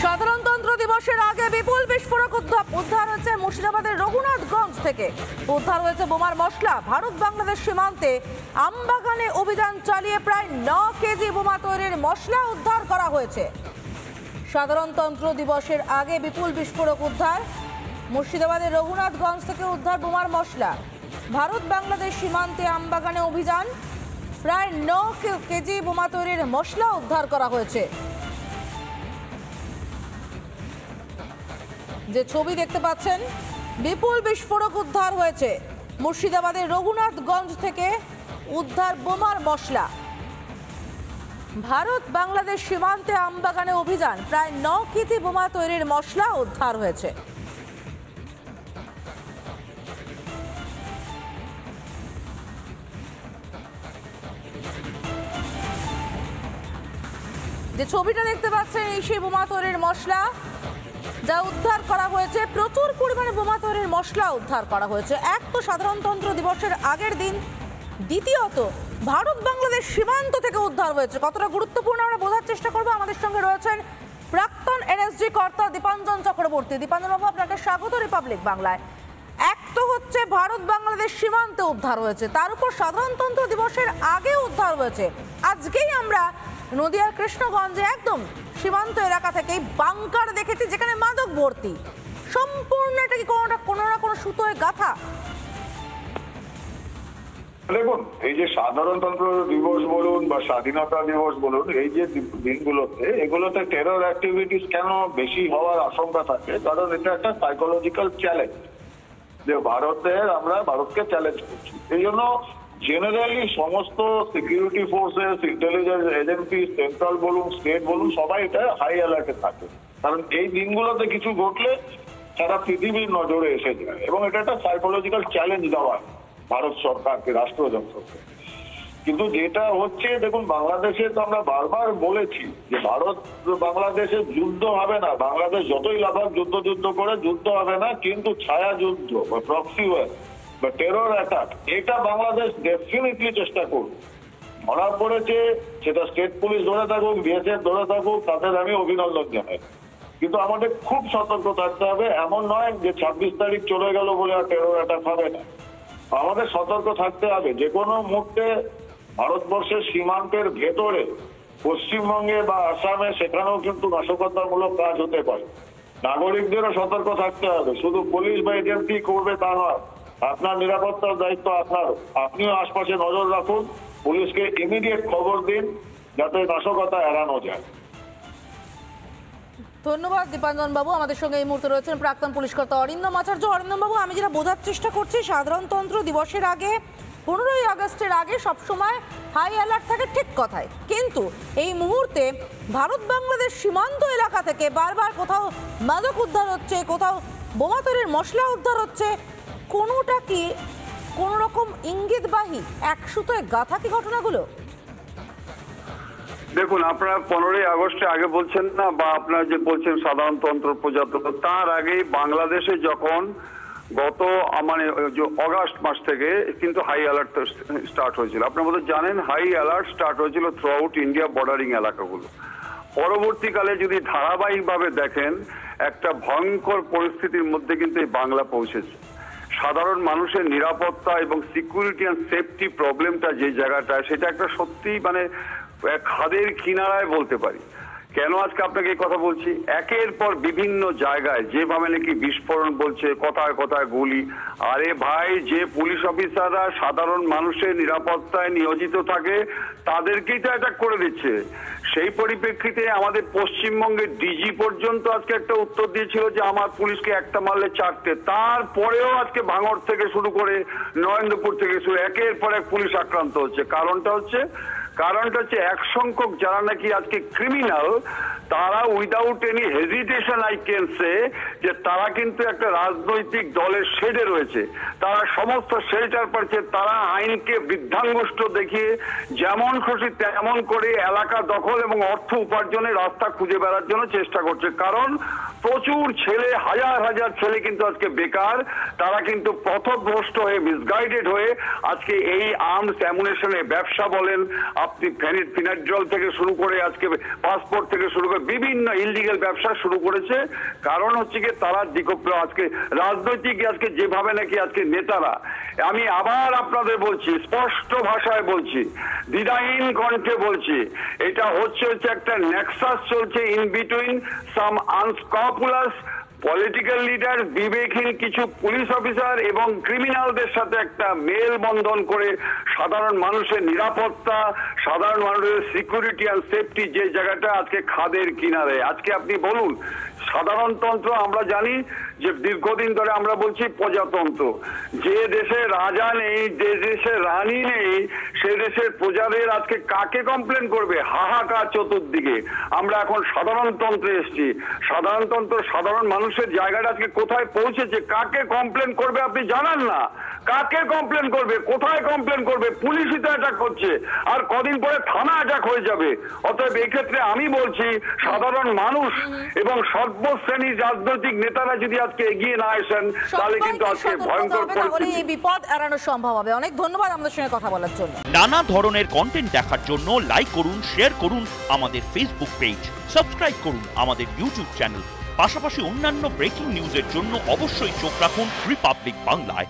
সাধারণতন্ত্র দিবসের আগে বিপুল বিস্ফোরক উদ্ধার হয়েছে মুর্শিদাবাদের রঘুনাথগঞ্জ থেকে। উদ্ধার হয়েছে বোমার মশলা। ভারত বাংলাদেশ সীমান্তে আমবাগানে অভিযান চালিয়ে প্রায় 9 কেজি বোমা তৈরির মশলা উদ্ধার করা হয়েছে। সাধারণতন্ত্র দিবসের আগে বিপুল বিস্ফোরক উদ্ধার। মুর্শিদাবাদের রঘুনাথগঞ্জ থেকে উদ্ধার বোমার মশলা। ভারত বাংলাদেশ সীমান্তে আমবাগানে অভিযান, প্রায় 9 কেজি বোমা তৈরির মশলা উদ্ধার করা হয়েছে। যে ছবি দেখতে পাচ্ছেন, বিপুল বিস্ফোরক উদ্ধার হয়েছে মুর্শিদাবাদের রঘুনাথগঞ্জ থেকে উদ্ধার বোমার মশলা। ভারত বাংলাদেশ সীমান্তে আমবাগানে অভিযান, প্রায় 9 কেজি বোমা তৈরির মশলা উদ্ধার হয়েছে। যে ছবিটা দেখতে পাচ্ছেন, এই সেই বোমা তৈরির মশলা যা উদ্ধার করা হয়েছে। প্রচুর পরিমাণে বোমা তৈরির মশলা উদ্ধার করা হয়েছে। এক তো সাধারণতন্ত্র দিবসের আগের দিন, দ্বিতীয়ত ভারত বাংলাদেশ সীমান্ত থেকে উদ্ধার হয়েছে। কতটা গুরুত্বপূর্ণ আমরা বোঝার চেষ্টা করবো। আমাদের সঙ্গে রয়েছেন প্রাক্তন এনএসজি কর্তা দীপাঞ্জন চক্রবর্তী। দীপাঞ্জন বাবু, আপনাকে স্বাগত রিপাবলিক বাংলায়। এক তো হচ্ছে ভারত বাংলাদেশ সীমান্তে উদ্ধার হয়েছে, তার উপর সাধারণতন্ত্র দিবসের আগে উদ্ধার হয়েছে। আজকেই আমরা নদিয়ার কৃষ্ণগঞ্জে একদম সীমান্ত এলাকা থেকেই বাংকার দেখেছি, যেখানে মাদক ভর্তি। সম্পূর্ণ এটা কি কোনো না কোনো সুতোয় গাথা? দেখুন, এই যে সাধারণতন্ত্র দিবস বলুন বা স্বাধীনতা দিবস বলুন, এই যে দিনগুলোতে এগুলোতে টেরর অ্যাক্টিভিটিস কেন বেশি হওয়ার আশঙ্কা থাকে? কারণ এটা একটা সাইকোলজিক্যাল চ্যালেঞ্জ, যে আমরা ভারতকে চ্যালেঞ্জ করছি। এই জন্য জেনারেলি সমস্ত security forces, intelligence agency, central বলুন, স্টেট বলুন, সবাই এটা হাই অ্যালার্টে থাকে। কারণ এই দিনগুলোতে কিছু ঘটলে সারা পৃথিবীর নজরে এসে যায়, এবং এটা একটা সাইকোলজিক্যাল চ্যালেঞ্জ দেওয়া ভারত সরকারকে, রাষ্ট্রযন্ত্রকে। কিন্তু যেটা হচ্ছে, দেখুন, বাংলাদেশে তো আমরা বারবার বলেছি যে ভারত বাংলাদেশে যুদ্ধ হবে না। বাংলাদেশ যতই লাফাক যুদ্ধ করে যুদ্ধ হবে না, কিন্তু ছায়া যুদ্ধ বা প্রক্সি ওয়ার বা টেরর অ্যাটাক, এটা বাংলাদেশ ডেফিনেটলি চেষ্টা করবে। ধরা পড়েছে, সেটা স্টেট পুলিশ ধরে থাকুক, বিএসএফ ধরে থাকুক, তাদের আমি অভিনন্দন জানাই। কিন্তু আমাদের খুব সতর্ক থাকতে হবে। এমন নয় যে 26 তারিখ চলে গেল বলে আর টেরর অ্যাটাক হবে না। আমাদের সতর্ক থাকতে হবে। যে কোনো মুহূর্তে ভারতবর্ষের সীমান্তের ভেতরে, পশ্চিমবঙ্গে বা আসামে, সেখানেও কিন্তু নাশকতামূলক কাজ হতে পারে। নাগরিকদেরও সতর্ক থাকতে হবে। শুধু পুলিশ বা এজেন্সি করবে তা নয়, আপনার নিরাপত্তার দায়িত্ব আপনারও। আপনিও আশপাশে নজর রাখুন, পুলিশকে ইমিডিয়েট খবর দিন, যাতে নাশকতা এড়ানো যায়। ধন্যবাদ দীপাঞ্জন বাবু। আমাদের সঙ্গে এই মুহূর্তে রয়েছেন প্রাক্তন পুলিশ কর্তা অরিন্দম আচার্য। অরিন্দম বাবু, আমি যেটা বোঝার চেষ্টা করছি, সাধারণতন্ত্র দিবসের আগে, 15ই আগস্টের আগে সবসময় হাই অ্যালার্ট থাকে, ঠিক কথাই। কিন্তু এই মুহূর্তে ভারত বাংলাদেশ সীমান্ত এলাকা থেকে বারবার কোথাও মাদক উদ্ধার হচ্ছে, কোথাও বোমা তৈরির মশলা উদ্ধার হচ্ছে। কোনোটা কি কোনো রকম ইঙ্গিতবাহী, এক সুতোয় গাথা কি ঘটনাগুলো? দেখুন, আপনারা 15ই আগস্টে আগে বলছেন না, বা আপনারা যে বলছেন সাধারণতন্ত্র প্রজাতন্ত্র, তার আগেই বাংলাদেশে যখন গত অগাস্ট মাস থেকে কিন্তু হাই অ্যালার্ট স্টার্ট হয়েছিল। আপনার মধ্যে জানেন, হাই অ্যালার্ট স্টার্ট হয়েছিল থ্রু আউট ইন্ডিয়া বর্ডারিং এলাকাগুলো। পরবর্তীকালে যদি ধারাবাহিকভাবে দেখেন, একটা ভয়ঙ্কর পরিস্থিতির মধ্যে কিন্তু এই বাংলা পৌঁছেছে। সাধারণ মানুষের নিরাপত্তা এবং সিকিউরিটি অ্যান্ড সেফটি প্রবলেমটা যে জায়গাটায়, সেটা একটা সত্যি খাদের কিনারায় বলতে পারি। কেন আজকে আপনাকে এই কথা বলছি? একের পর বিভিন্ন জায়গায় যেভাবে নাকি বিস্ফোরণ বলছে, কথায় কথায় গুলি। আরে ভাই, যে পুলিশ অফিসাররা সাধারণ মানুষের নিরাপত্তায় নিয়োজিত থাকে, তাদেরকেই তো অ্যাটাক করে দিচ্ছে। সেই পরিপ্রেক্ষিতে আমাদের পশ্চিমবঙ্গের ডিজি পর্যন্ত আজকে একটা উত্তর দিয়েছিল যে আমার পুলিশকে একটা মারলে 4টে। তারপরেও আজকে ভাঙড় থেকে শুরু করে নরেন্দ্রপুর থেকে শুরু একের পর এক পুলিশ আক্রান্ত হচ্ছে। কারণটা হচ্ছে এক সংখ্যক যারা নাকি আজকে ক্রিমিনাল, তারা without any hesitation I can say, যে তারা কিন্তু একটা রাজনৈতিক দলের শেডে রয়েছে। তারা সমস্ত শেল্টার পাচ্ছে। তারা আইনকে বৃদ্ধাঙ্গুষ্ঠ দেখিয়ে যেমন খুশি তেমন করে এলাকা দখল এবং অর্থ উপার্জনের রাস্তা খুঁজে বেড়ার জন্য চেষ্টা করছে। কারণ প্রচুর ছেলে, হাজার হাজার ছেলে কিন্তু আজকে বেকার। তারা কিন্তু পথভ্রষ্ট হয়ে, মিসগাইডেড হয়ে আজকে এই আর্মস অ্যামুনেশনের ব্যবসা বলেন, আপনি ফিনাড্রল থেকে শুরু করে আজকে পাসপোর্ট থেকে শুরু করে বিভিন্ন ইললিগাল ব্যবসা শুরু করেছে। কারণ হচ্ছে কি তারা আজকে রাজনৈতিক আজকে যেভাবে নাকি আজকে নেতারা, আমি আবার আপনাদের বলছি, স্পষ্ট ভাষায় বলছি, দ্বিধাহীন কণ্ঠে বলছি, এটা হচ্ছে একটা নেক্সাস চলছে in between some unscrupulous political leader, বিবেকহীন কিছু পুলিশ অফিসার এবং ক্রিমিনালদের সাথে একটা মেলবন্ধন করে সাধারণ মানুষের নিরাপত্তা, সাধারণ মানুষের সিকিউরিটি অ্যান্ড সেফটি যে জায়গাটা আজকে খাদের কিনারে। আজকে আপনি বলুন, সাধারণতন্ত্র আমরা জানি যে দীর্ঘদিন ধরে আমরা বলছি প্রজাতন্ত্র। যে দেশে রাজা নেই, যে দেশে রানী নেই, সে দেশের প্রজাদের আজকে কাকে কমপ্লেন করবে? হাহাকার চতুর্দিকে। আমরা এখন সাধারণতন্ত্রে এসেছি। সাধারণতন্ত্র সাধারণ মানুষের জায়গাটা আজকে কোথায় পৌঁছেছে? কাকে কমপ্লেন করবে আপনি জানান না। কাকে কমপ্লেন করবে? কোথায় কমপ্লেন করবে? পুলিশই তো অ্যাটাক করছে, আর কদিন পরে থানা অ্যাটাক হয়ে যাবে। অতএব এই ক্ষেত্রে আমি বলছি, সাধারণ মানুষ এবং সর্বশ্রেণীর রাজনৈতিক নেতারা যদি আজকে এগিয়ে না আসেন, তাহলে কিন্তু আজকে ভয়ঙ্কর পরিস্থিতি। এই বিপদ এড়ানো সম্ভব হবে। অনেক ধন্যবাদ আমাদের সঙ্গে কথা বলার জন্য। নানা ধরনের কন্টেন্ট দেখার জন্য লাইক করুন, শেয়ার করুন আমাদের ফেসবুক পেজ, সাবস্ক্রাইব করুন আমাদের ইউটিউব চ্যানেল। পাশাপাশি অন্যান্য ব্রেকিং নিউজের জন্য অবশ্যই চোখ রাখুন রিপাবলিক বাংলায়।